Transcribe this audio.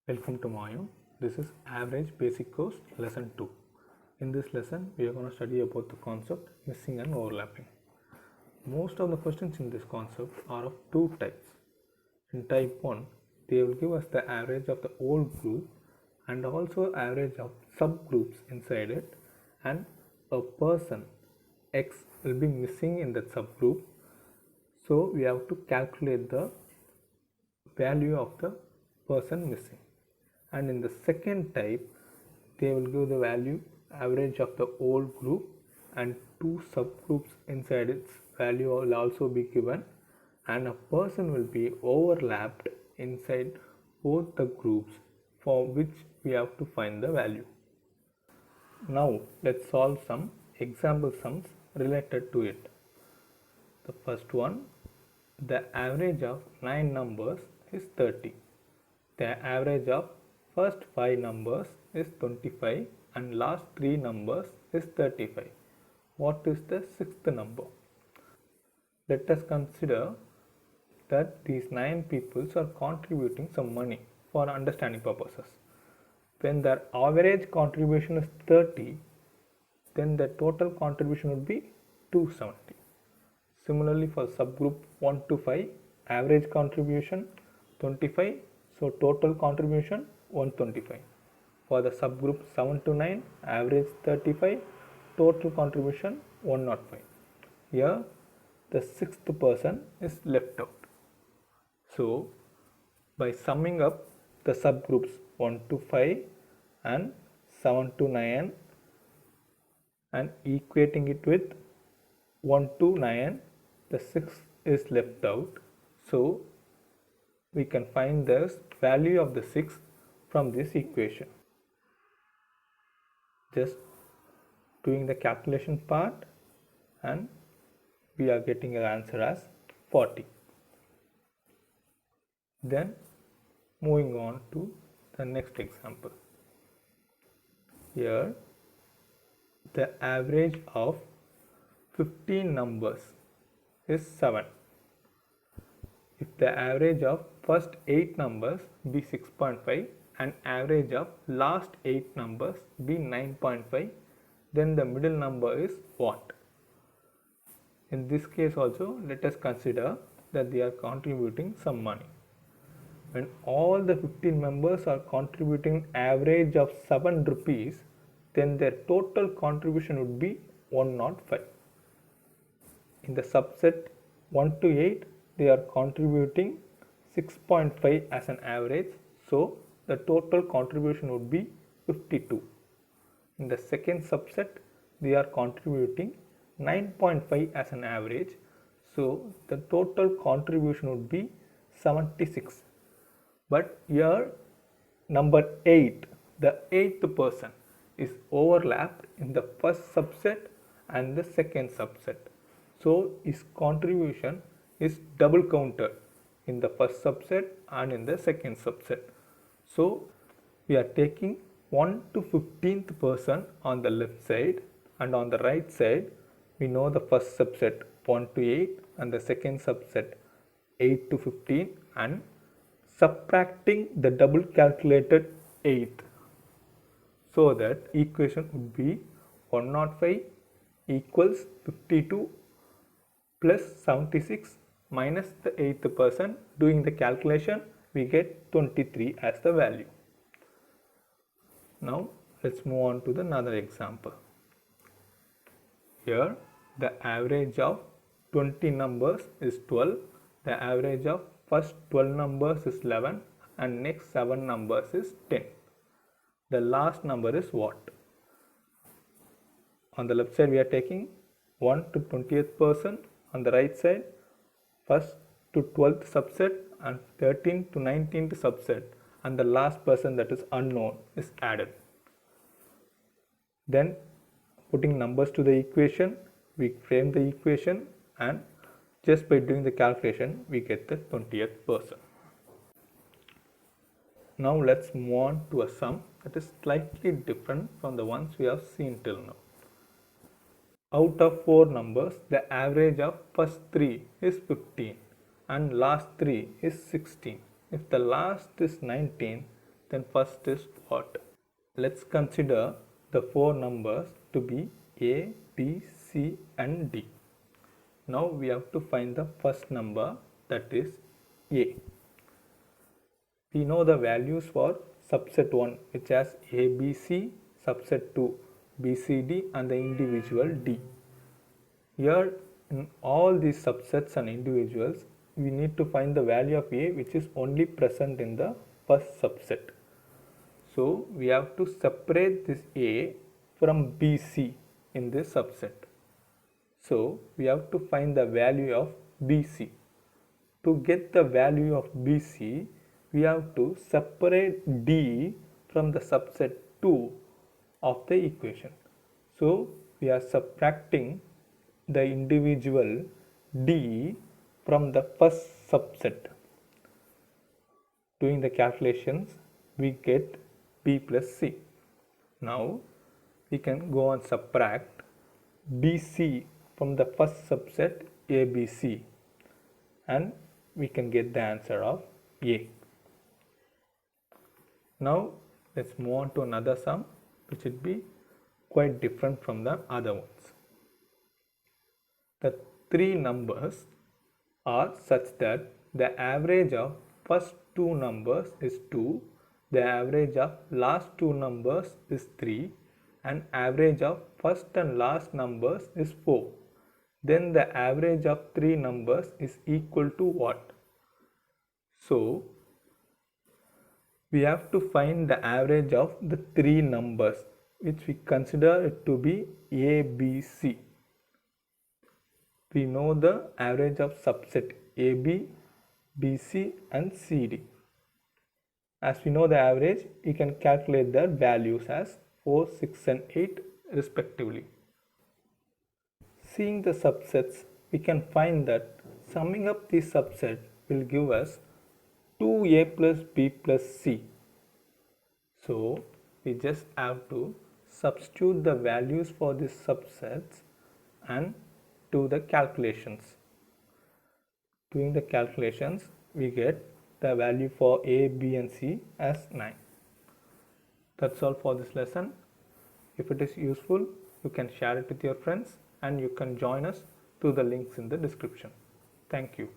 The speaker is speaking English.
Welcome to Mayo. This is Average Basic Course Lesson 2. In this lesson, we are going to study about the concept missing and overlapping. Most of the questions in this concept are of two types. In type 1, they will give us the average of the whole group and also average of subgroups inside it, and a person X will be missing in that subgroup. So we have to calculate the value of the person missing. And in the second type, they will give the value average of the whole group and two subgroups inside its value will also be given, and a person will be overlapped inside both the groups for which we have to find the value. Now let's solve some example sums related to it. The first one, the average of 9 numbers is 30. The average of first 5 numbers is 25 and last 3 numbers is 35. What is the sixth number? Let us consider that these 9 people are contributing some money for understanding purposes. When their average contribution is 30, then the total contribution would be 270. Similarly, for subgroup 1 to 5, average contribution 25, so total contribution 125. For the subgroup 7 to 9, average 35, total contribution 105. Here the sixth person is left out. So by summing up the subgroups 1 to 5 and 7 to 9 and equating it with 1 to 9, the sixth is left out. So we can find the value of the sixth from this equation. Just doing the calculation part, and we are getting an answer as 40. Then moving on to the next example. Here the average of 15 numbers is 7. If the average of first 8 numbers be 6.5 and average of last 8 numbers be 9.5, then the middle number is what? In this case also, let us consider that they are contributing some money. When all the 15 members are contributing average of 7 rupees, then their total contribution would be 105. In the subset 1 to 8, they are contributing 6.5 as an average, so the total contribution would be 52. In the second subset, they are contributing 9.5 as an average, so the total contribution would be 76. But here number 8, the 8th person is overlapped in the first subset and the second subset. So his contribution is double counted in the first subset and in the second subset. So we are taking 1 to 15th person on the left side, and on the right side we know the first subset 1 to 8 and the second subset 8 to 15, and subtracting the double calculated 8th, so that equation would be 105 equals 52 plus 76 minus the 8th person. Doing the calculation, we get 23 as the value. Now let's move on to another example. Here the average of 20 numbers is 12. The average of first 12 numbers is 11 and next 7 numbers is 10. The last number is what? On the left side we are taking 1 to 20th person, on the right side first to 12th subset and 13th to 19th subset, and the last person, that is unknown, is added. Then putting numbers to the equation, we frame the equation, and just by doing the calculation we get the 20th person. Now let's move on to a sum that is slightly different from the ones we have seen till now. Out of 4 numbers, the average of first 3 is 15 and last 3 is 16. If the last is 19, then first is what? Let's consider the 4 numbers to be A, B, C and D. Now we have to find the first number, that is A. We know the values for subset 1, which has ABC, subset 2 BCD and the individual D. Here in all these subsets and individuals, we need to find the value of A which is only present in the first subset. So we have to separate this A from BC in this subset. So we have to find the value of BC. To get the value of BC, we have to separate D from the subset 2 of the equation. So we are subtracting the individual D from the first subset. Doing the calculations, we get B plus C. Now we can go and subtract BC from the first subset ABC and we can get the answer of A. Now let's move on to another sum which will be quite different from the other ones. The 3 numbers are such that the average of first 2 numbers is 2, the average of last 2 numbers is 3 and average of first and last numbers is 4. Then the average of 3 numbers is equal to what? So we have to find the average of the 3 numbers which we consider it to be A, B, C. We know the average of subset AB, BC and CD. As we know the average, we can calculate their values as 4, 6 and 8 respectively. Seeing the subsets, we can find that summing up these subsets will give us 2A plus B plus C. So we just have to substitute the values for these subsets and do the calculations. Doing the calculations, we get the value for A, B and C as 9. That's all for this lesson. If it is useful, you can share it with your friends and you can join us through the links in the description. Thank you.